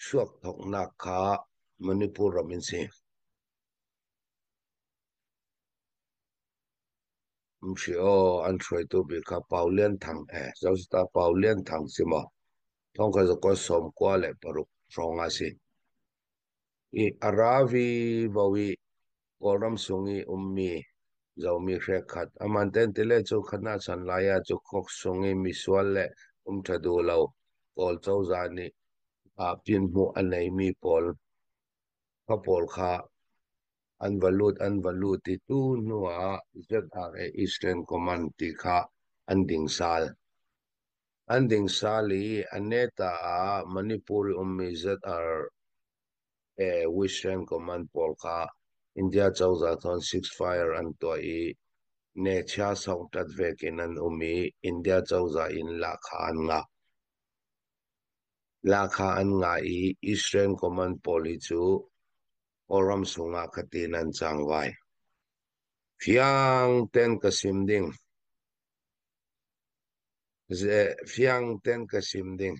suak thok nak kha Manipur ramin si mshio an throi tu bi kha paulian thang zosta paulian thang sima thong kha zo ko som kwa le paruk ronga si I aravi bawi koram sungi ummi zomi khat amanten tele chu khana chan laya chu khok sungi miswal le thadu lo kol chau zani a pin mu anei mi pol kha pol kha an valut ti tu nuwa ZRA Eastern Command ti kha anding sali aneta a Manipur ummi ZRA Western Command pol kha India chawza thon 6 fire an to I ne cha song tat vekin an umi India chawza in lakha an nga I Eastern Command poli chu oram sunga khatin an changwai fiang ten kasim ding fiang ten kasim ding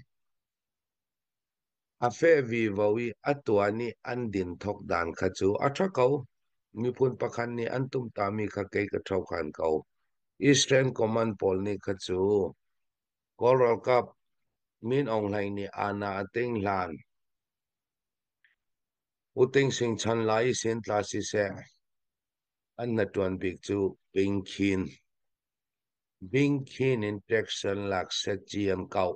afe vi vawi atuani andin thok dan khachu athakau mipun pakhan ni antum tami kha ke ka thau khan kau Eastern Command pol ni khachu Coral Cup min ong lai ni ana ating lan uting sing chan lai sin tla si se an na tuan big chu Bingkhin in Texan lak set chi an kau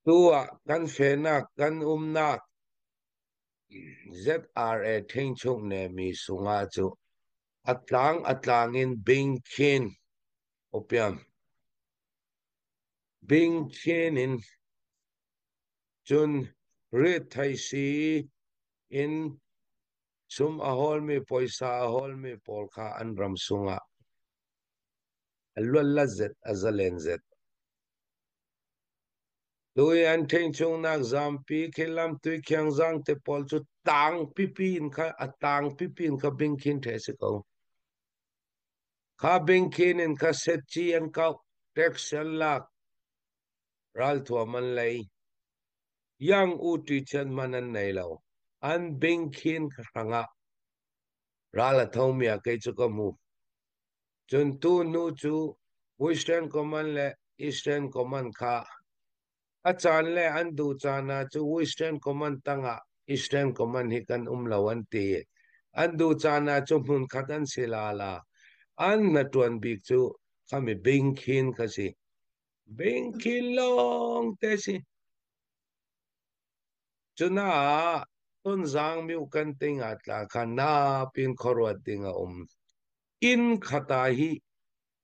tua kan fenak kan umnak ZRA thing chung ne mi sunga chu atlangin Bingkhin opiam Bingkhin in chun rit thai si in sum ahol mi poisa ahol mi polkha an ram sunga alwala zet azalen zet lui an thing chung nak zampi khilam tui khyang zang te pol chu tang pipin kha atang pipin kha Bingkhin the se ko kha Bingkhin in kha set chi an kau Texan lak ral thua man lei yang u ti chen manan nei lo an Bingkhin khanga ral athomia ke chu ko mu chun tu nu chu Western Command le Eastern Command kha achan le an du chana chu Western Command tanga Eastern Command hi kan lawan ti an du chana chu mun khatan silala an na tuan bik chu kami Bingkhin kasi Bingkhin long te si chuna ton zang miu kan ting atla khana pin khorwat tinga in khata hi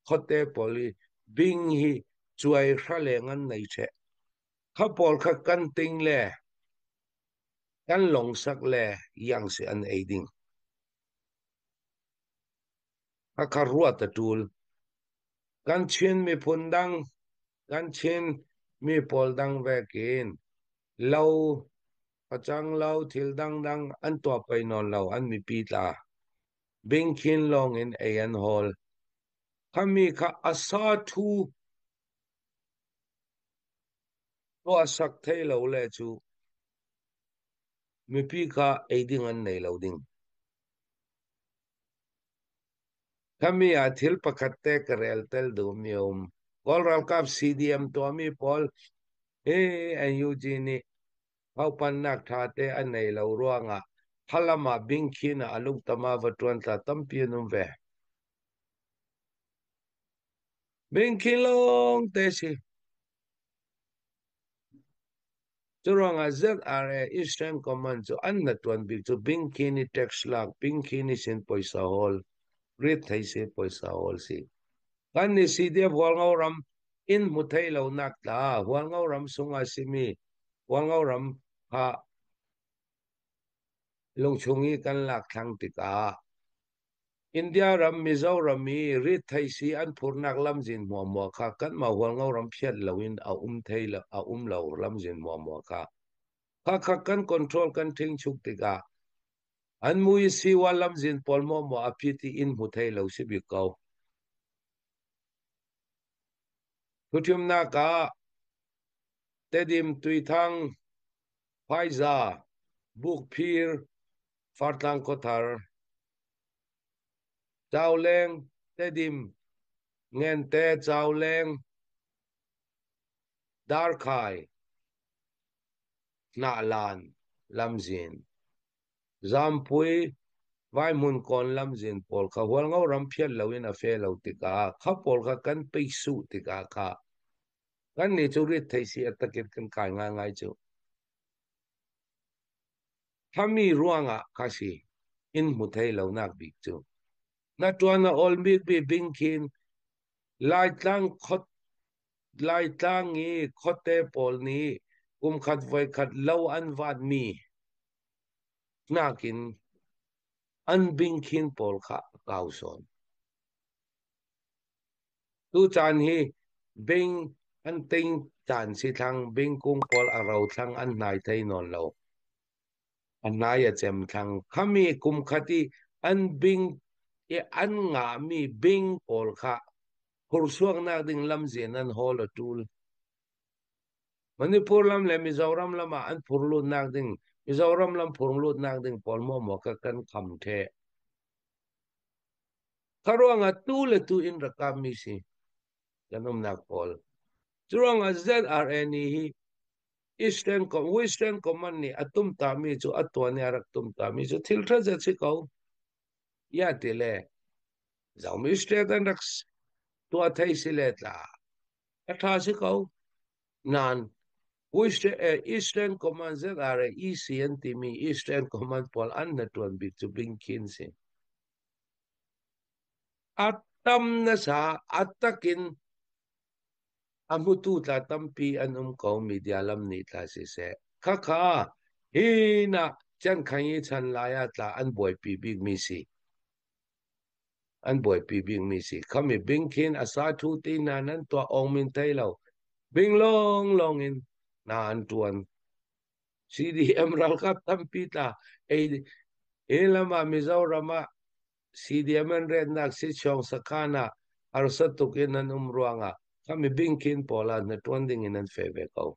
khote poli bing hi chuai hralengan nei che khapol kha kan ting le kan long sak le yang se an eiding kha kharwa ta tul kan chen mi phundang kan chen mi pol dang vekin lau pachang lau thil dang an to pai non lau an mi pi ta Bingkhin long in an hall kami kha asa thu to asak thei lo le chu mi pi kha eiding an nei lo ding kami a thil pakhatte karel tel du mium Coral Cup CDM to mi pol an Eugene hau pan nak tha te an nei lo ruanga halama Bingkhin aluk tama vatwan ta tampianum ve Bingkhin long te si Churanga ZRA Eastern Command chu an na tuan bik chu Bingkhin ni tax lak Bingkhin ni sin poisa hol rit thai se poisa hol si kan ni CDF wal ngau ram in muthai lo nak ta wal ngau ram sunga simi wal ngau ram ha long chungi kan lak thang tika India ram Mizoram mi rit thai si an phurnak lam jin mo kha kan ma wal ngau ram phiat lawin a thai la a lo lam jin mo kha kha kan control kan thing chuk tika an mui si walam jin polmo mo apiti in muthai lo si bi kau Putyum na ka tedim tui thang phaiza buk phir fartang kothar chawleng tedim ngente chawleng darkhai na lan lamzin zampui vai mun kon lamzin pol kha hual ngau ram phial lawin a fe lo tika kha pol kha kan peisu tika kha kan ni chu ri theisi atakit kan kai nga ngai chu thami ruanga khashi in muthei lo nak bik chu na tuana ol bik bi bingkin lai tlang khot lai tlang ngi khote pol ni khat voi khat lo an wat mi nakin an bingkin pol kha kauson tu chan hi bing an ting chan si thang bing kung pol arau thang an nai thei non lo an nai a chem thang khami khati an bing e an nga mi bing pol kha hur suak na ding lam zen an hol a tul Manipur lam le Mizoram lama an purlut nak ding Mizoram lam purlut nak ding pol mo ka kan kham the karuanga tu le tu in rakam mi si kanum nak pol chuanga ZRN hi Western Command ni atum ta mi chu atwa ni arak tum ta mi chu thil tha ja chi ko ya tile zau mi state an raks to thai silet la atha si ko nan Eastern Command ZRA ECNTMI Eastern Command pol an na tuan big to bring kinsin atam na sa atakin amutu ta tampi anum ko media lam ni ta si se kha hina chan khangi chan laya ta an boy pi big mi si an boy pi big mi si khami bingkin asa thu ti na nan to ong min tai lo bing long in na an tuan CDM ral kap tampi ta lama Mizorama CDM an red nak si chong sakana arsa tukin an umruanga kami bingkin pola na tuanding in an feve ko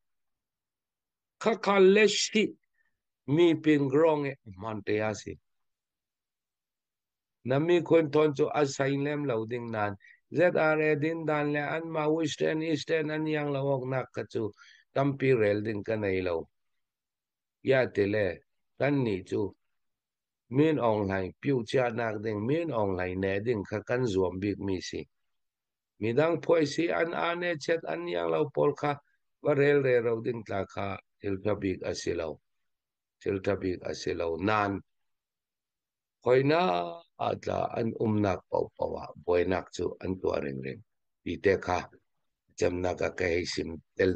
kakaleshi mi pingrong manteasi nami kun toncho asain lem loading nan ZRA din dan le an ma Eastern an yang lawok nak kachu tampi rel din kanay lo ya tele kan ni chu min online piu cha nak ding min online ne ding kha kan zuam big mi si midang phoi si an ane chet an yang lo pol kha barel re ro ding tla kha til big asilo nan hoina atla an umnak pau pawa boynak chu an tuaring ring ite kha jamna ka kai sim tel